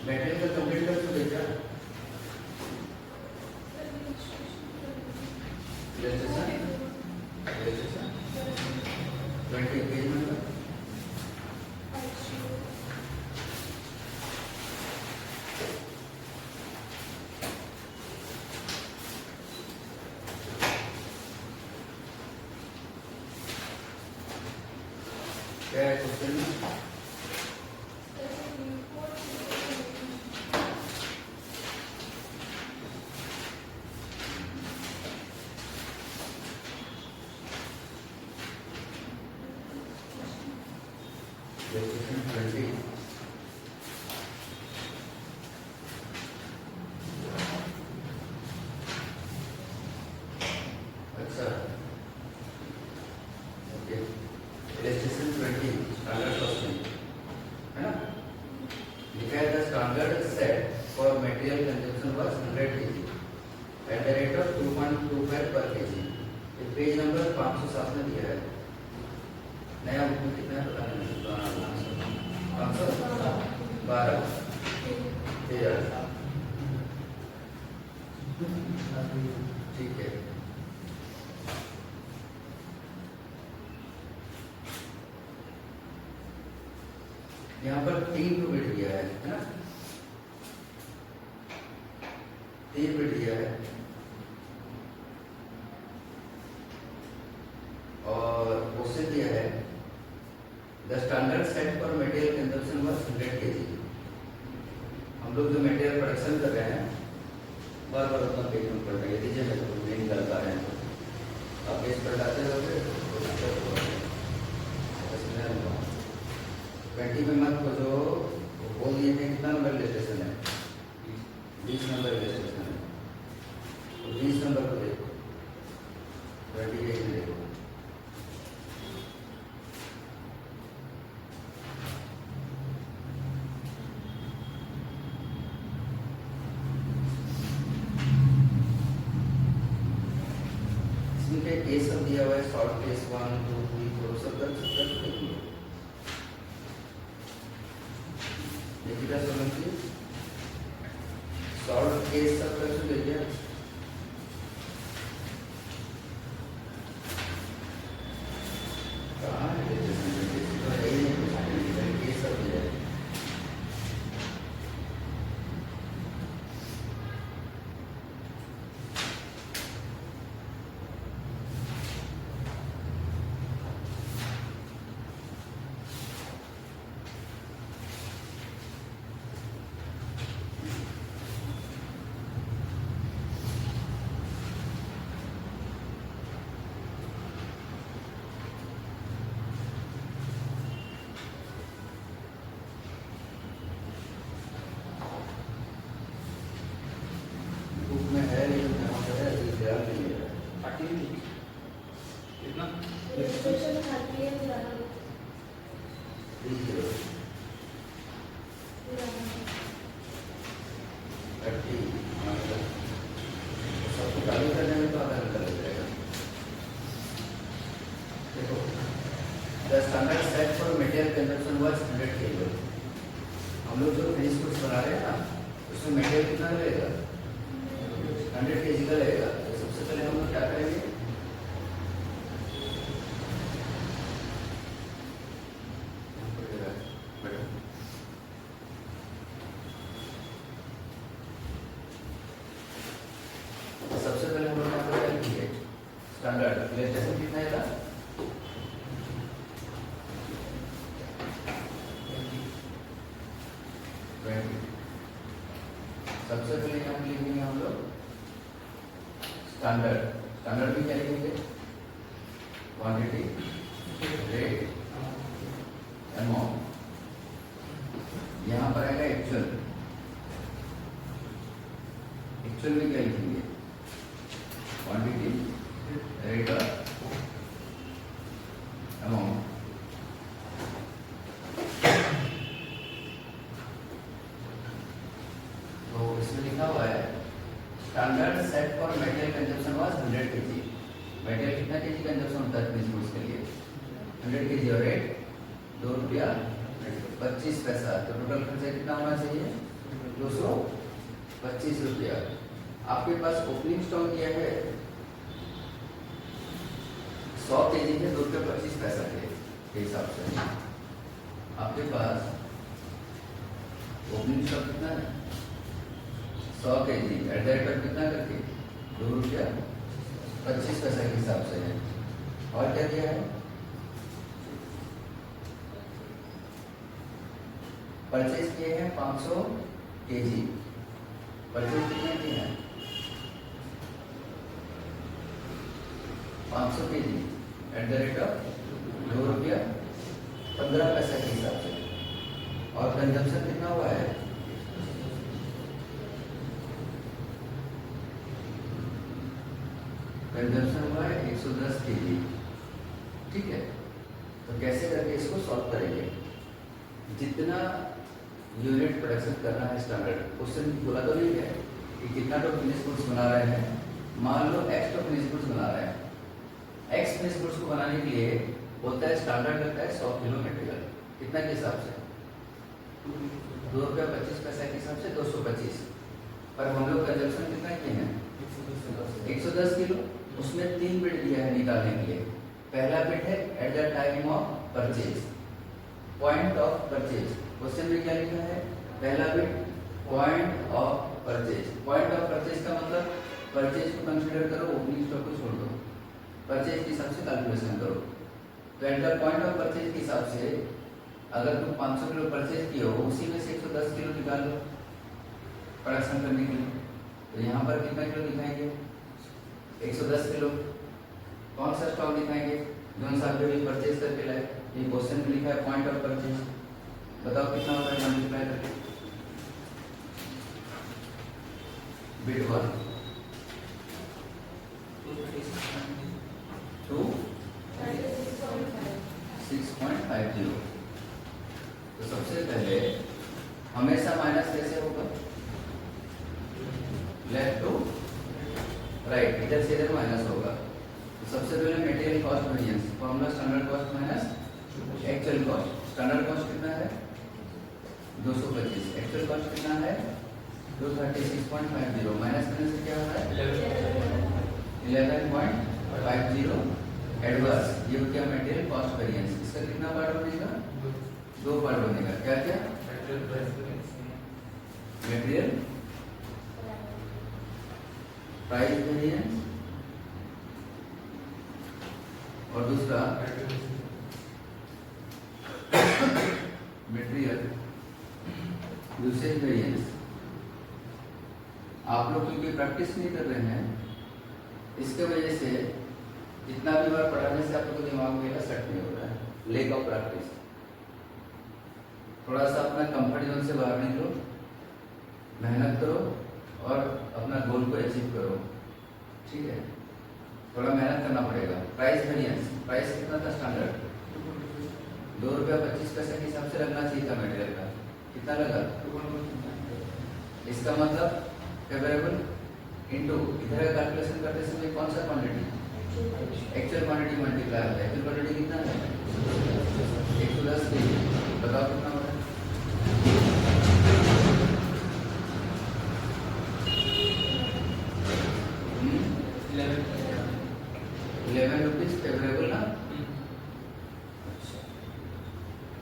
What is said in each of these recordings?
Battery का complete कर तो देखा रजिस्ट्रेशन 20 पेज नंबर क्या है क्वेश्चन में रजिस्ट्रेशन 20 अच्छा ओके रजिस्ट्रेशन 20 स्टैंडर्ड कॉस्टिंग है ना लिखा है the standard set for material consumption was 100 kg at the rate of 2.25 पर kg ये पेज नंबर 507 में दिया है नया बुक में कितना है पता नहीं 512 ठीक है यहाँ पर 3 बिट दिया है ना 3 बिट दिया है और उससे दिया है the standard set for material consumption was 100 kg हम लोग जो मटेरियल प्रोडक्शन कर रहे हैं बार बार उतना पेज में पड़ रहा है दीजिए मैं तो नहीं निकल पा रहे हैं आप पेज पर डालते रहोगे 20 में मत खोजो बोल दिए थे कितना नंबर रजिस्ट्रेशन है 20 नंबर रजिस्ट्रेशन है तो 20 नंबर को देखो 20 पेज में देखो इसमें केस सब दिया हुआ है शॉर्ट केस 1 2 3 4 सब देखिए देखिएगा समझिए शॉर्ट केस सब कैसे देखिए कहाँ है केस सब दिया है बुक में है लेकिन यहाँ पर है ध्यान नहीं है कितना रजिस्ट्रेशन खाती है पुराना लीजिए 30 सबको चालू करने में तो आधा घंटा लग जाएगा देखो the standard set for material consumption was 100 kg हम लोग जो फिनिश गुड्स बना रहे हैं ना उसमें मटेरियल कितना लगेगा 100 kg का लगेगा तो सबसे पहले हम लोग क्या करेंगे सबसे पहले हम लोग यहाँ पर लिखेंगे स्टैंडर्ड रजिस्ट्रेशन कितना है का 20 सबसे पहले यहाँ पे लिखेंगे हम लोग स्टैंडर्ड स्टैंडर्ड में क्या लिखेंगे क्वांटिटी रेट अमाउंट यहाँ पर आएगा एक्चुअल एक्चुअल में क्या लिखेंगे क्वांटिटी रेट अमाउंट तो इसमें लिखा हुआ है standard set for material consumption was 100 kg material कितना केजी कंजम्पशन होता है फिनिश गुड्स के लिए 100 kg और रेट ₹2.25 तो टोटल खर्चा कितना होना चाहिए 225 रुपया। आपके पास ओपनिंग स्टॉक क्या है 100 केजी है 2 रुपये 25 पैसा के हिसाब से। आपके पास ओपनिंग स्टॉक कितना है 100 KG at the rate of कितना करके 2 रुपया 25 पैसा के हिसाब से है। और क्या दिया है परचेज किए हैं 500 केजी। परचेज कितने किए हैं 500 KG at the rate of 2 रुपया 15 पैसा के हिसाब से। और कंजम्पशन कितना हुआ है कंजम्पशन हुआ है 110 केजी। ठीक है, तो कैसे करके इसको सॉल्व करेंगे। जितना यूनिट प्रोडक्शन करना है स्टैंडर्ड क्वेश्चन बोला तो नहीं है कि कितना तो फिनिश गुड्स बना रहे हैं। मान लो एक्स तो फिनिश गुड्स बना रहे हैं। एक्स फिनिश गुड्स को बनाने के लिए होता है स्टैंडर्ड लगता है 100 किलो मटेरियल। कितना के हिसाब से 2 रुपया 25 पैसा के हिसाब से 225। पर हम लोग कंजम्पशन कितना किए हैं 110 किलो। उसमें 3 बिट दिया है निकालने के लिए। पहला बिट है at the time of purchase, point of purchase. Question में क्या लिखा है पहला bit point of purchase. Point of purchase का मतलब परचेज को कंसीडर करो, ओपनिंग स्टॉक को छोड़ दो, परचेज के हिसाब से कैलकुलेशन करो। तो at the point of purchase के हिसाब से अगर तुम 500 किलो परचेज किए हो उसी में से 110 किलो निकाल लो प्रोडक्शन करने के लिए। तो यहाँ पर कितना किलो दिखाएंगे 110 किलो। कौन सा स्टॉक दिखाएंगे जो साल में परचेज करके लाए। ये क्वेश्चन में लिखा है पॉइंट ऑफ परचेज। बताओ कितना होता है मल्टीप्लाई करके बिट 1 2 6.50। तो सबसे पहले हमेशा माइनस कैसे होगा लेफ्ट टू राइट, इधर से इधर माइनस होगा। तो सबसे पहले material cost variance formula standard cost minus actual cost. Standard cost कितना है 225, एक्चुअल कॉस्ट कितना है 236.50। माइनस करने से क्या होता है 11.50 एडवर्स। ये हो गया मटेरियल कॉस्ट वेरिएंस। इसका कितना पार्ट बनेगा 2 पार्ट बनेगा। क्या क्या मटेरियल प्राइस वेरिएंस और दूसरा मटेरियल यूसेज वेरिएंस। आप लोग क्योंकि प्रैक्टिस नहीं कर रहे हैं इसके वजह से जितना भी बार पढ़ाने से आप लोग दिमाग में सेट नहीं हो रहा है, लेक ऑफ प्रैक्टिस। थोड़ा सा अपना कंफर्ट जोन से बाहर निकलो, मेहनत करो और अपना गोल को अचीव करो। ठीक है, थोड़ा मेहनत करना पड़ेगा। प्राइस वेरिएंस, प्राइस कितना था स्टैंडर्ड 2 रुपया 25 पैसे के हिसाब से लगना चाहिए था मटेरियल का। कितना लगा इसका मतलब फेवरेबल इनटू इधर का कैलकुलेशन करते समय कौन सा क्वांटिटी एक्चुअल क्वांटिटी मल्टीप्लाई होता है। एक्चुअल क्वांटिटी कितना है 110 केजी। बताओ कितना होता है 11 रुपीज फेवरेबल ना।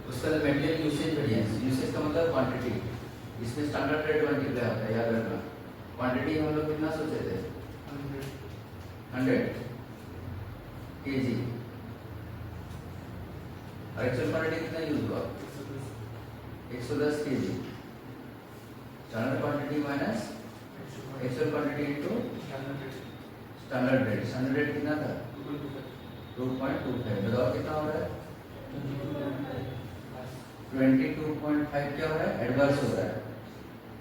उसका मटेरियल यूसेज वेरिएंस, यूसेज का मतलब क्वांटिटी, इसमें स्टैंडर्ड रेट मल्टीप्लाई होता है याद रखना। क्वांटिटी हम लोग कितना सोचे थे 100 केजी और एक्चुअल क्वांटिटी कितना यूज हुआ 110 KG. Standard quantity minus actual quantity into standard rate. Standard rate कितना था 2.25। बताओ कितना हो रहा है 22.5 क्या हो रहा है एडवांस हो रहा है।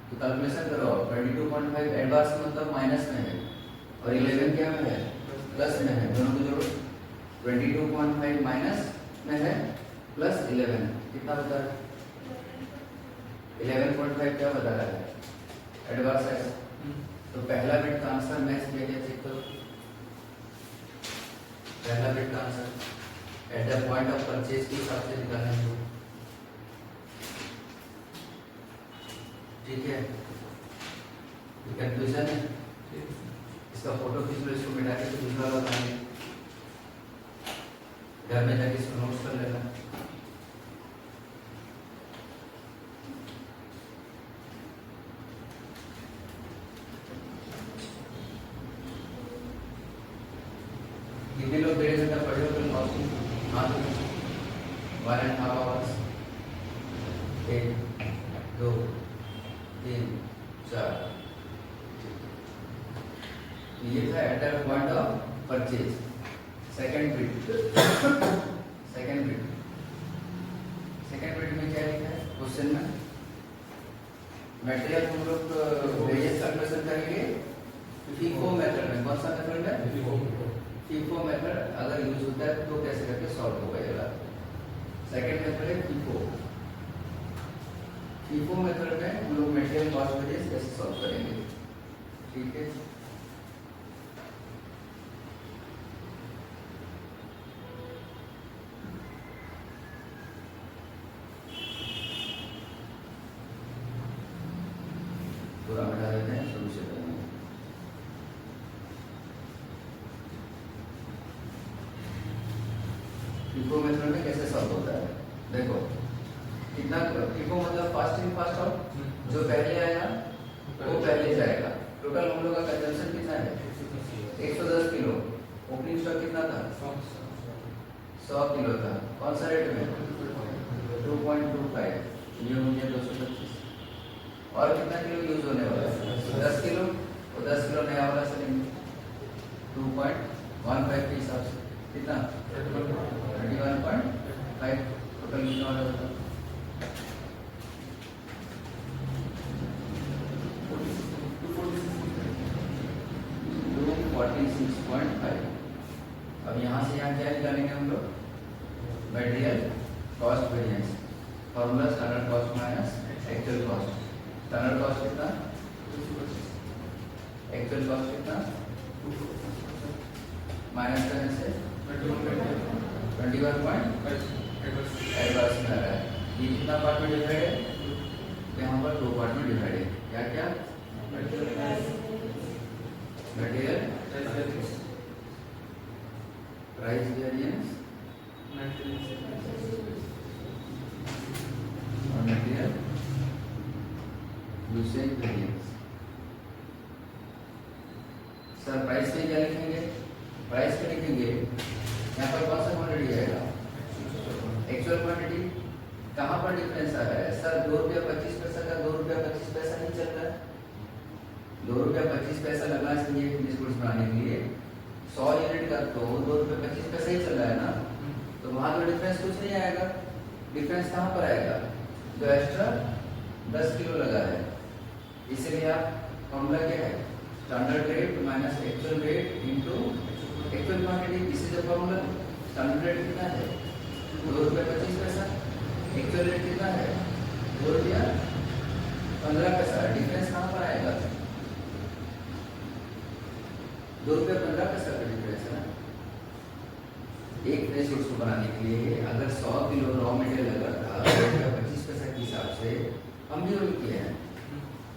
तो कैलकुलेशन करो 22.5 एडवांस मतलब माइनस में है और 11 क्या में है प्लस में है। दोनों को जोड़ो 22.5 माइनस में है प्लस 11 कितना बता रहा है 11.5 क्या बता रहा है एडवांस है। तो पहला बिट का आंसर मैच किया गया चेक करो। पहला बिट का answer at the point of purchase के हिसाब से निकालना है। ठीक है, कंफ्यूजन है, इसका फोटो खींच लो, इसको मिटा के दूसरा लगाएंगे, घर में जाके इसको नोट्स कर लेना। कितने लोग 1.5 घंटा पढ़े हो कल मॉर्निंग? हाँ, 1.5 आवर्स, 1 2 3 4। ये था at the point of purchase. Second bit में क्या लिखा है क्वेश्चन में? मटेरियल हम लोग वेरियस कैलकुलेशन करेंगे फीफो मेथड में। कौन सा मेथड है? फीफो मेथड अगर यूज होता है तो कैसे करके सॉल्व होगा ये वाला। सेकंड मेथड है फीफो मेथड में हम लोग मटेरियल कॉस्ट वेरियंस कैसे सॉल्व करेंगे। ठीक है, पूरा मिटा देते हैं, शुरू से करेंगे। फीफो मेथड में कैसे सॉल्व होता है देखो, कितना फीफो मतलब फास्ट इन फास्ट आउट, जो पहले आया वो पहले जाएगा। टोटल हम लोग का कंजम्पशन कितना है? 110 किलो। ओपनिंग स्टॉक कितना था? 100 किलो था। कौन सा रेट में? 2.25। ये हो गया 225। और कितना किलो यूज होने वाला है? 10 किलो। और 10 किलो नया वाला चलेंगे 2.15 के हिसाब से कितना? 31.5 टोटल कितना वाला होता है? 246.5। अब यहाँ से यहाँ क्या निकालेंगे हम लोग? Material cost variance. Formula standard cost minus actual cost. Standard cost कितना? एक्चुअल कॉस्ट कितना? माइनस करने से 21.5 एडवांस में आ रहा है। ये कितना पार्ट में डिवाइड है? यहाँ पर 2 पार्ट में डिवाइड है। क्या क्या? मटेरियल प्राइस वेरिएंस और material usage variance. Sir price में क्या लिखेंगे? प्राइस पे लिखेंगे यहाँ पर कौन सा क्वांटिटी आएगा? Actual quantity. कहाँ पर डिफरेंस आ रहा है? सर 2 रुपया 25 पैसा का 2 रुपया 25 पैसा नहीं चल रहा है। 2 रुपया 25 पैसा लगना चाहिए फिनिश गुड्स बनाने के लिए। 100 यूनिट का तो 2 रुपया 25 पैसा ही चल रहा है ना, तो वहाँ तो डिफरेंस कुछ नहीं आएगा। डिफरेंस कहाँ पर आएगा? जो एक्स्ट्रा 10 किलो लगा है। इसलिए आप फॉर्मूला क्या है? Standard rate minus actual rate into actual quantity. This is the formula. Standard rate कितना है? 2 रुपया 25 पैसा। एक्चुअल रेट कितना है? 2 रुपया 15 पैसा। डिफरेंस कहाँ पर आएगा? 2 रुपया 15 पैसा का डिफरेंस है ना। एक फ्रेश गुड्स को बनाने के लिए अगर 100 किलो रॉ मटेरियल लगा था 2 रुपया 25 पैसा के हिसाब से, हम भी वही किए हैं।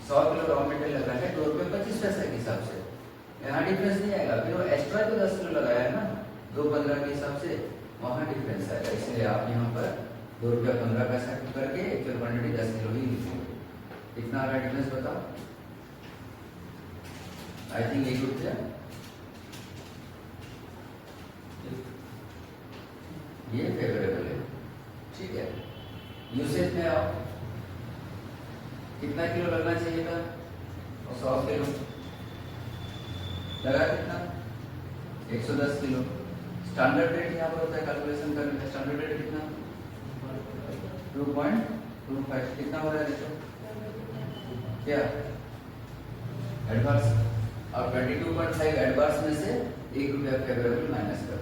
100 किलो रॉ मटेरियल लगा है 2 रुपये 25 पैसा के हिसाब से, यहाँ डिफरेंस नहीं आएगा। फिर वो एक्स्ट्रा जो 10 किलो लगाया है ना 2.15 के हिसाब से, वहाँ डिफरेंस आएगा। इसलिए आप यहाँ पर 2 रुपया 15 पैसा करके एक्चुअल क्वांटिटी 10 किलो ही लिखेंगे। कितना आ रहा है डिफरेंस बताओ? आई थिंक ये गुड है। ये फेवरेबल है। ठीक है, यूसेज में आओ। कितना किलो लगना चाहिए था? और 100 किलो लगा कितना? 110 किलो। स्टैंडर्ड रेट यहाँ पर होता है कैलकुलेशन करने का। स्टैंडर्ड रेट कितना? 2.25। कितना हो रहा है देखो क्या? एडवांस। और 22.5 एडवांस में से 1 रुपया फेवरेबल माइनस करता हूँ।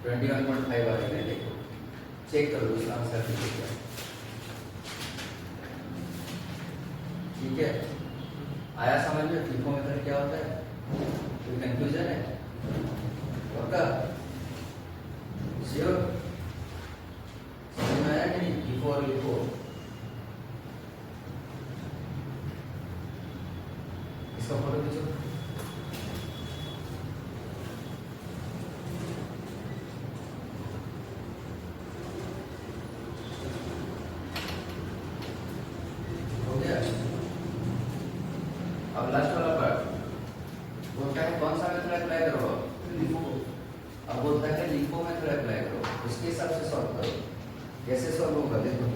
21.5 आ रही है। देखो चेक करो उसका आंसर ठीक है। ठीक है, आया समझ में? फीफो मेथड क्या होता है? कोई कंफ्यूजन है? पक्का श्योर? समझ में आया कि नहीं? फीफो और लिफो इसका फोटो खींचो। हो गया। अब लास्ट वाला पार्ट वो क्या है, कौन सा मेथड अप्लाई करो? अब बोलता है लिंको मेथड अप्लाई करो, उसके हिसाब से सॉल्व करो। कैसे सॉल्व होगा देखो।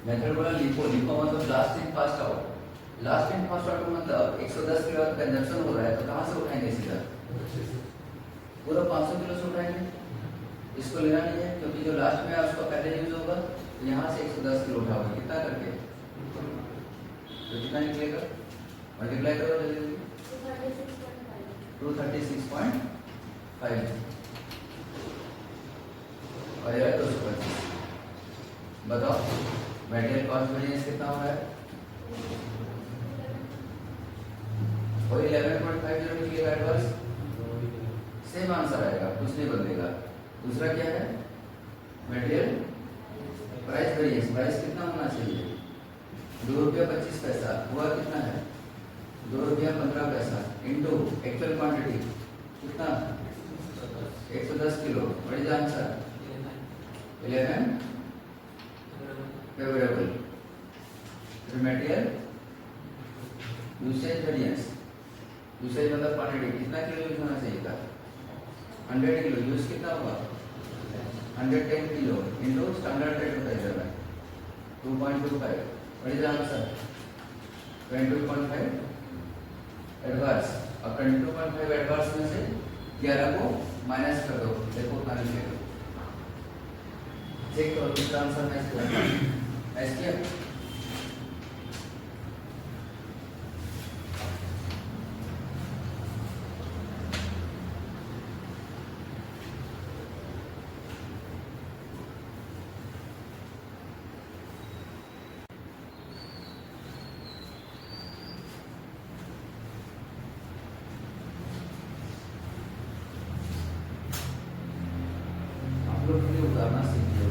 मेथड बोला लिंको, लिंको मतलब last in fast out. Last in fast out मतलब 110 किलो कंजप्शन हो रहा है तो कहां से उठाएंगे? सीधा पूरा 500 किलो से उठाएंगे। इसको लेना नहीं है क्योंकि जो लास्ट में है उसका पहले यूज होगा, तो यहाँ से 110 किलो उठाओगे। कितना करके? तो कितना निकलेगा? मल्टीप्लाई करो जल्दी। 236.5 और यह 225। बताओ मेटेरियल कॉस्ट वेरिएंस कितना हो रहा है? वही 11.50 निकलेगा एडवर्स। सेम आंसर आएगा, कुछ नहीं बदलेगा। दूसरा क्या है? Material price variance. प्राइस कितना होना चाहिए? ₹2.25 हुआ कितना है? ₹2.15 इंटू एक्चुअल क्वांटिटी कितना? 110 kilo. What is the answer? 11 favourable. Material usage variance. Usage मतलब क्वांटिटी, कितना किलो यूज होना चाहिए था? 100 किलो। यूज कितना हुआ? 110 kilo into standard rate method में 2.25। What is the answer? 22.5 advance. अब 22.5 एडवांस में से 11 को माइनस कर दो, देखो कितना निकलेगा। चेक करो कितना आंसर मैच किया। मैच किया? आप लोग खाली उतारना सीखिए,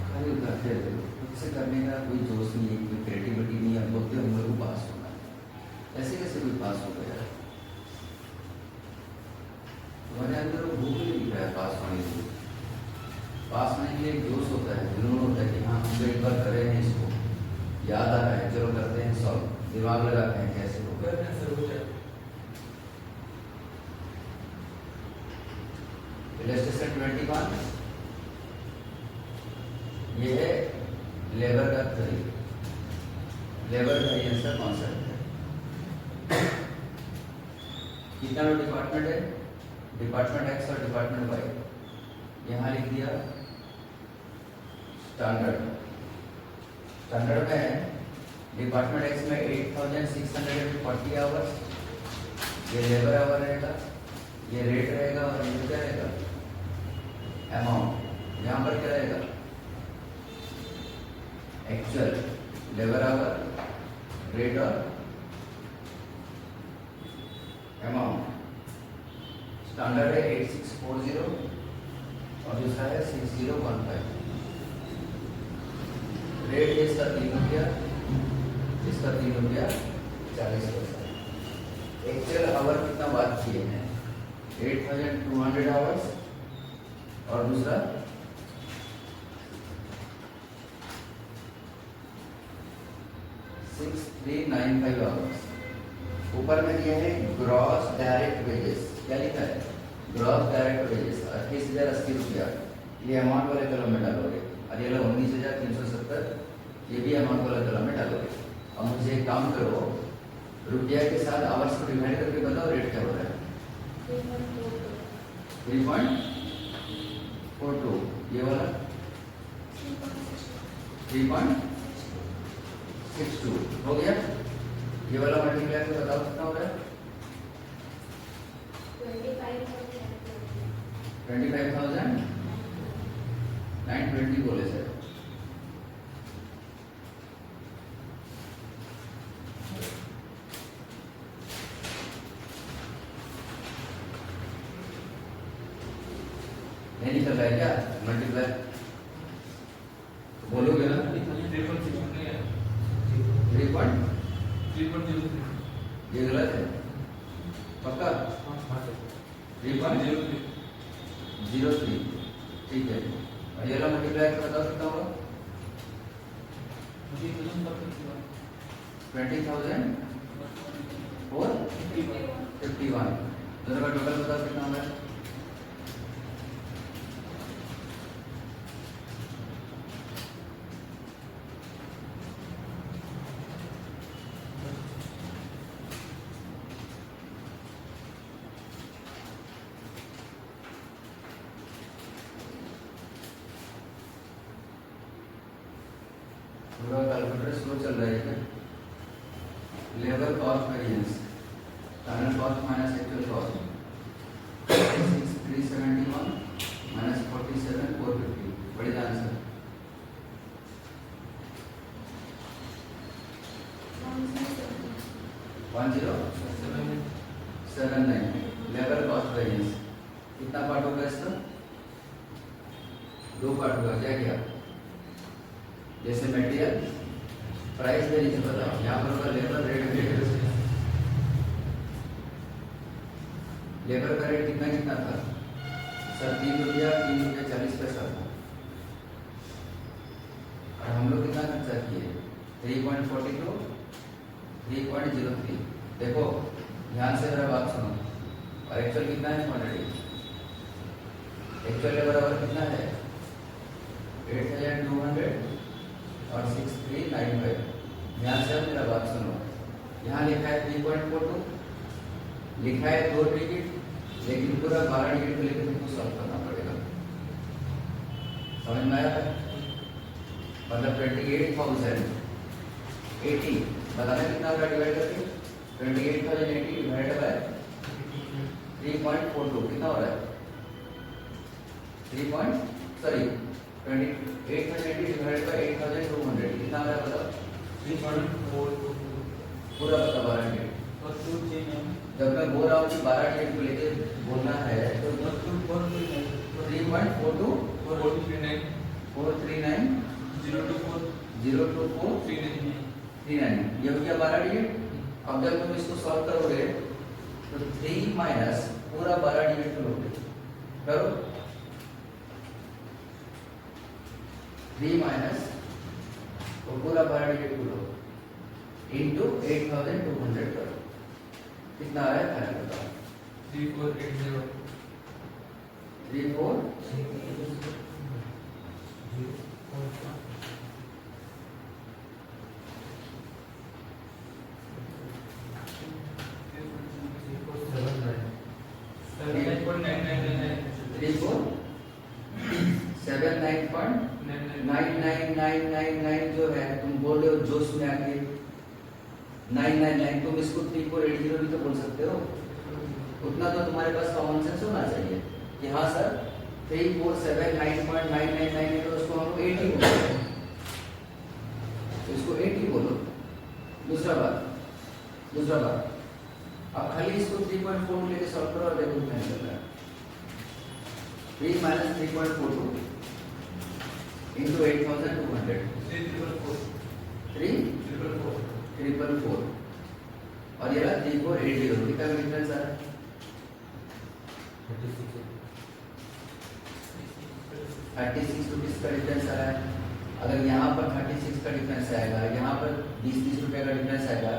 खाली उतारते रहते हो। खुद से करने का कोई जोश नहीं है, कोई क्रिएटिविटी नहीं है। बोलते हम लोग को पास होना है, ऐसे कैसे कोई पास हो गया? तुम्हारे अंदर वो भूख नहीं दिख रहा है पास होने के लिए। पास होने के लिए एक जोश होता है, जुनून होता है कि हाँ हम तो एक बार करे हैं, इसको याद आ रहा है, चलो करते हैं सॉल्व, दिमाग लगाते हैं कैसे होगा। इलस्ट्रेशन 21 ये है लेबर का थ्योरी। लेबर वेरिएंस का कॉन्सेप्ट है। कितना डिपार्टमेंट है? डिपार्टमेंट एक्स और डिपार्टमेंट वाई। यहाँ लिख दिया स्टैंडर्ड। स्टैंडर्ड में है डिपार्टमेंट एक्स में 8640 आवर्स, ये लेबर आवर रहेगा, ये रेट रहेगा और ये क्या रहेगा? अमाउंट। यहाँ पर क्या रहेगा? एक्चुअल लेबर आवर, रेट और अमाउंट। स्टैंडर्ड है 8640 और दूसरा है 6015। रेट इसका 3 रुपया, इसका 3 रुपया 40 पैसा। एक्चुअल आवर कितना बात किए हैं? 8200 आवर्स और दूसरा 6395 आवर्स। ऊपर में दिया है ग्रॉस डायरेक्ट वेजेस। क्या लिखा है? ग्रॉस डायरेक्ट वेजेस 28,080 ये अमाउंट वाले कलम में डालोगे और ये 19,370 ये भी अमाउंट वाले कलम में डालोगे। अब मुझे एक काम करो, रुपया के साथ आवर्स को डिवाइड करके बताओ रेट क्या हो रहा है? 3.42। ये वाला 3.62 हो गया। ये वाला मल्टीप्लाई करके बताओ कितना हो रहा है? 25,000 920 बोले सर। नहीं निकल रहा है क्या मल्टीप्लाई? बोलोगे ना? 3 ये गलत है पक्का? 3.03 ठीक है। और ये वाला मल्टीप्लाई कर बता सकता हूँ 20,000 और 51 दोनों का टोटल बता सकता हूँ मैं। पूरा कैलकुलेटर स्लो चल रहा है क्या? Labour cost variance final cost minus actual cost 371 minus 47,450 बड़ी आंसर 1079 लेबर कॉस्ट वेरिएंस कितना पार्ट होगा इसका? 2 पार्ट होगा। क्या क्या? जैसे मटेरियल प्राइस वेरिएंस बताओ, यहाँ पर होगा लेबर रेट वेरिएंस। लेबर का रेट कितना कितना था सर? 3 रुपया 40 पैसा था। और हम लोग कितना खर्चा किए? 3.42 3.03। देखो ध्यान से मेरा बात सुनो। और एक्चुअल कितना है क्वांटिटी? एक्चुअल लेबर आवर कितना है? 8,200 और 6,395। ध्यान से मेरा बात सुनो। यहाँ लिखा है 3.42, लिखा है 2 डिजिट, लेकिन पूरा 12 डिजिट को लेकर तुमको सॉल्व करना पड़ेगा। समझ में आया? मतलब 28,080 बताना कितना होगा डिवाइड करके? 28,080 डिवाइड बाय 3.42 कितना हो रहा है? 28,080 डिवाइड बाय 8,200 कितना आ रहा है बताओ? 3.42 पूरा बता 12 डिजिट। और 2 चेंज है जब मैं बोल रहा हूँ कि 12 डिजिट को लेके बोलना है तो 3.42 3.42 439 439 024 024 399 39 ये हो गया 12 डिजिट। अब जब तुम इसको सॉल्व करोगे तो 3 माइनस पूरा 12 डिजिट को लोगे। करो 3 माइनस तो पूरा 12 डिजिट को लो इंटू 8,200 करो कितना आ रहा है? फाइनल बताओ। 3480 34 79.9999 जो है तुम बोल रहे हो जोश में आके 999 तुम इसको 3480 भी तो बोल सकते हो। उतना तो तुम्हारे पास कॉमन सेंस होना चाहिए कि हाँ सर 3479999 है तो उसको हम 80 बोलो, तो इसको 80 बोलो। दूसरा बात अब खाली इसको 3.4 लेके सॉल्व करो और देखो कितना चल रहा है। 3 माइनस 3.42 into 8,200 3,444 और ये रहा 3480 कितना डिफरेंस आ रहा है? 36 रुपीज का डिफरेंस आ रहा है। अगर यहाँ पर 36 का डिफरेंस आएगा, यहाँ पर 20-30 रुपए का डिफरेंस आएगा,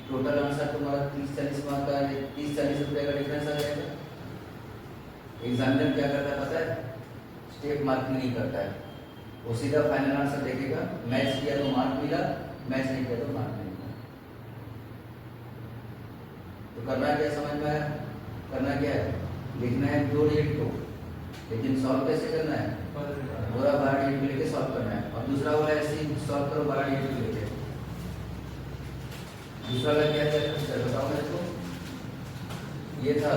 टोटल आंसर तुम्हारा 30-40 मार्क का 30-40 रुपए का डिफरेंस आ जाएगा। एग्जामिनर क्या करता है पता है? स्टेप मार्किंग नहीं करता है, वो सीधा फाइनल आंसर देखेगा। मैच किया तो मार्क मिला, मैच नहीं किया तो मार्क नहीं मिला। तो करना क्या समझ में आया? करना क्या है? लिखना है 2 डिजिट को, लेकिन सॉल्व कैसे करना है? पूरा 12 डिजिट लेके सॉल्व करना है। और दूसरा वाला ऐसे ही सॉल्व करो 12 डिजिट लेके। दूसरा वाला क्या है बताओ मेरे को। ये था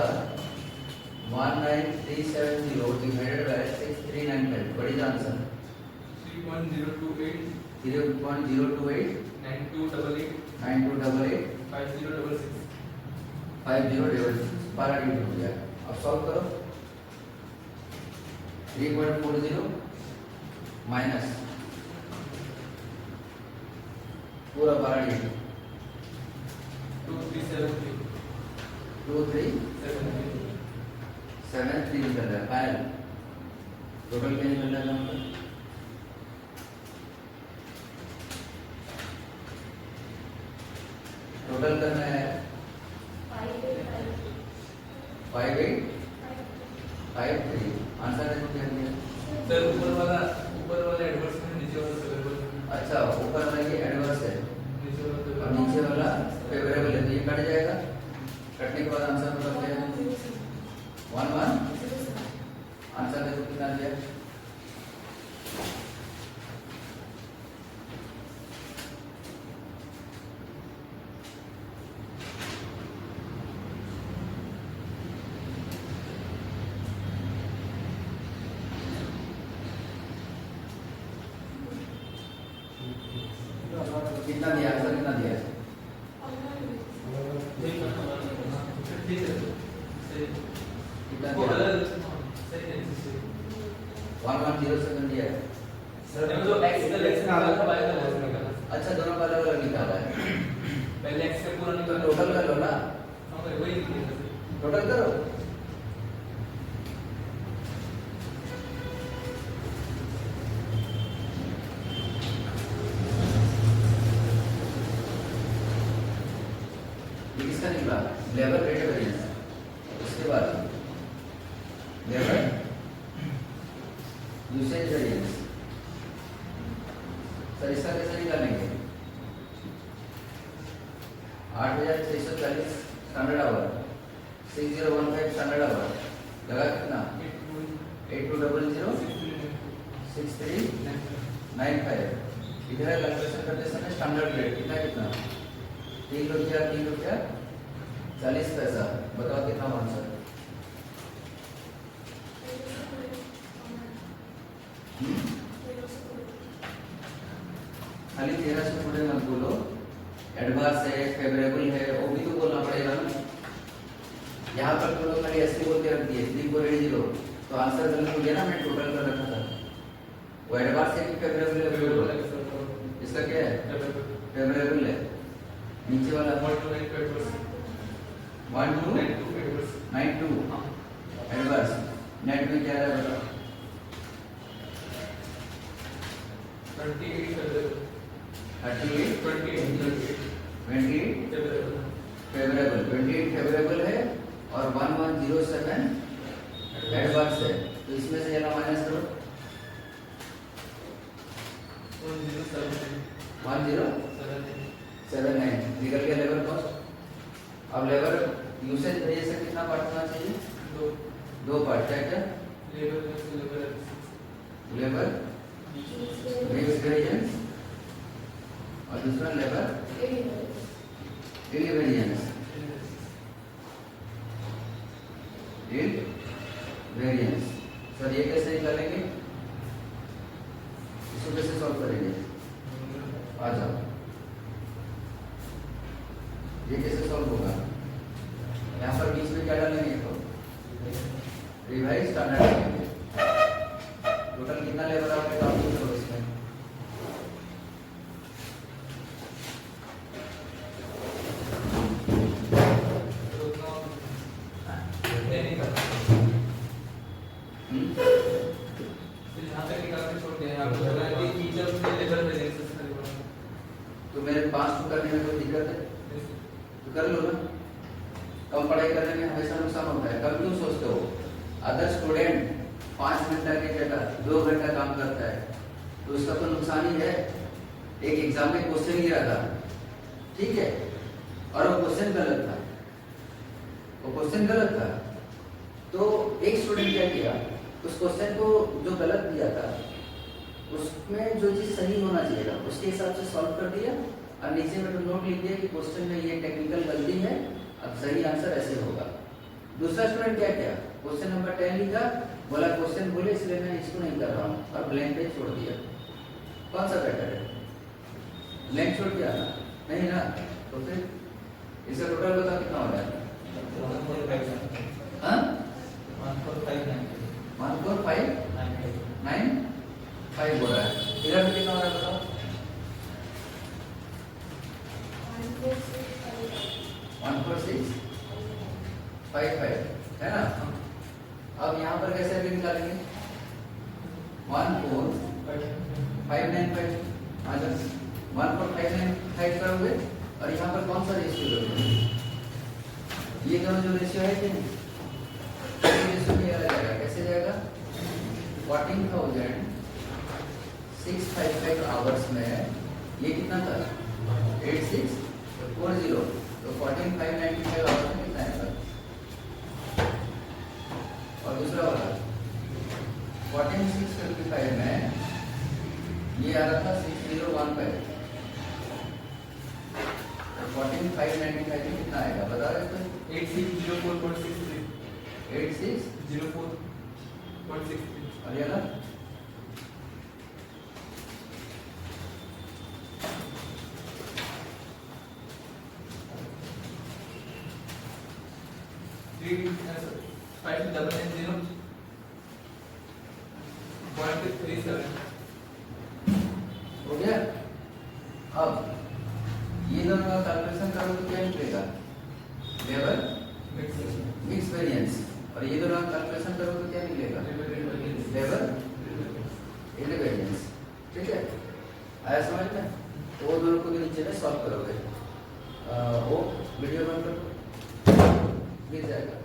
19370 डिवाइडेड बाय 6395 बड़ी आंसर 3.028 3.028 9288 9288 5066 5066 12 डिजिट हो गया। अब सॉल्व करो। 3.40 माइनस पूरा 12 डिजिट 2373 2373 निकल रहा है फाइनल। टोटल क्या निकल रहा है नंबर? टोटल करना है 5853। आंसर देखो क्या दिया। सर ऊपर वाला एडवर्स में नीचे वाला फेवरेबल अच्छा ऊपर वाला ये एडवर्स है नीचे वाला और फेवरेबल नीचे वाला फेवरेबल है, तो ये कट जाएगा। कटने के बाद आंसर मतलब क्या है? 11। आंसर देखो कितना दिया। कितना दिया? आंसर कितना दिया? ठीक है सही कितना वो दिया? अलग सही है 1107 दिया है। सर जो x का लेक्स निकाला था y का लेक्स निकाला अच्छा दोनों का अलग अलग निकाला है। पहले x का पूरा तो निकाला टोटल कर लो ना। हां भाई वही निकलेगा सर टोटल करो। ये किसका निकला? Labour rate variance. उसके बाद लेबर यूसेज वेरिएंस। सर इसका कैसे निकालेंगे? 8640 स्टैंडर्ड आवर, 6015 स्टैंडर्ड आवर लगा कितना? 82006395। इधर कैलकुलेशन करते समय स्टैंडर्ड रेट कितना कितना? 3 रुपया 40 पैसा। बताओ कितना आंसर? खाली 13 से थोड़े मत बोलो। एडवांस है, फेवरेबल है, वो भी तो बोलना पड़ेगा ना। यहाँ पर तो लोग खाली ऐसे बोल के रख दिए 3480, तो आंसर गलत हो गया ना। मैं टोटल कर रखा था। वो एडवांस है कि फेवरेबल है? इसका क्या है? फेवरेबल है। नीचे वाला 1292 एडवांस। नेट में क्या है बताओ? 28 फेवरेबल 38 28 फेवरेबल 28 फेवरेबल है और 1107 एडवांस है। तो इसमें से ये माइनस करो 1079 निकल गया लेबर कॉस्ट। अब लेबर यूसेज वेरिएंस से कितना पार्ट होना चाहिए? दो पार्ट। क्या क्या? लेबर वेज वेरिएंस और दूसरा labour yield variance. Yield variance sir ये कैसे निकालेंगे? इसको कैसे सॉल्व करेंगे? आ जाओ। ये कैसे सॉल्व होगा? यहाँ पर बीच में क्या डालेंगे? तो रिवाइज स्टैंडर्ड डालेंगे। टोटल कितना लेबर आपने काम किया तो इसमें? तो मेरे 5 करने में कोई दिक्कत है? तो कर लो ना। कम पढ़ाई करने में हमेशा नुकसान होता है। कम क्यों सोचते हो? अदर स्टूडेंट 5 घंटा की जगह 2 घंटा काम करता है, तो उसका तो नुकसान ही है। एक एग्जाम में क्वेश्चन गिरा था, ठीक है, और वो क्वेश्चन गलत था। तो एक स्टूडेंट क्या किया, उस क्वेश्चन को जो गलत दिया था उसमें जो चीज सही होना चाहिए था उसके हिसाब से सॉल्व कर दिया और नीचे में नोट लिख दिया कि क्वेश्चन में ये टेक्निकल गलती है, अब सही आंसर ऐसे होगा। दूसरा स्टूडेंट क्या किया, क्वेश्चन नंबर 10 लिखा, बोला क्वेश्चन बोले इसलिए मैं इसको नहीं कर रहा हूँ और ब्लैंक पेज छोड़ दिया। कौन सा बेटर है? लेंथ छोड़ के आना नहीं ना, तो फिर इसका टोटल बताओ कितना हो रहा है? 145 हाँ 145 हो रहा है। इधर भी कितना हो रहा है बताओ? 14655 है ना। अब यहाँ पर कैसे भी निकालेंगे? 14595 मतलब 14595 करोगे और यहाँ पर कौन सा रेशियो करोगे? ये दोनों जो रेशियो है कि नहीं, ये रेशियो क्या जाएगा? कैसे जाएगा? 14,655 आवर्स में ये कितना था? 8640, तो 14,595 आवर्स में कितना आएगा? और दूसरा वाला 14,655 में ये आ रहा था 6015, तो 14,595 में कितना आएगा बता रहे थे? 8604.63 86 और ये ना हो गया। अब ये दोनों का कैलकुलेशन करो तो क्या निकलेगा? लेवल मिक्स वेरिएंस, और ये दोनों का कैलकुलेशन करो तो क्या निकलेगा? Level variance. ठीक है, आया समझ में? तो वो दोनों को भी नीचे में सॉल्व करोगे। वो वीडियो बंद करो, मिल जाएगा।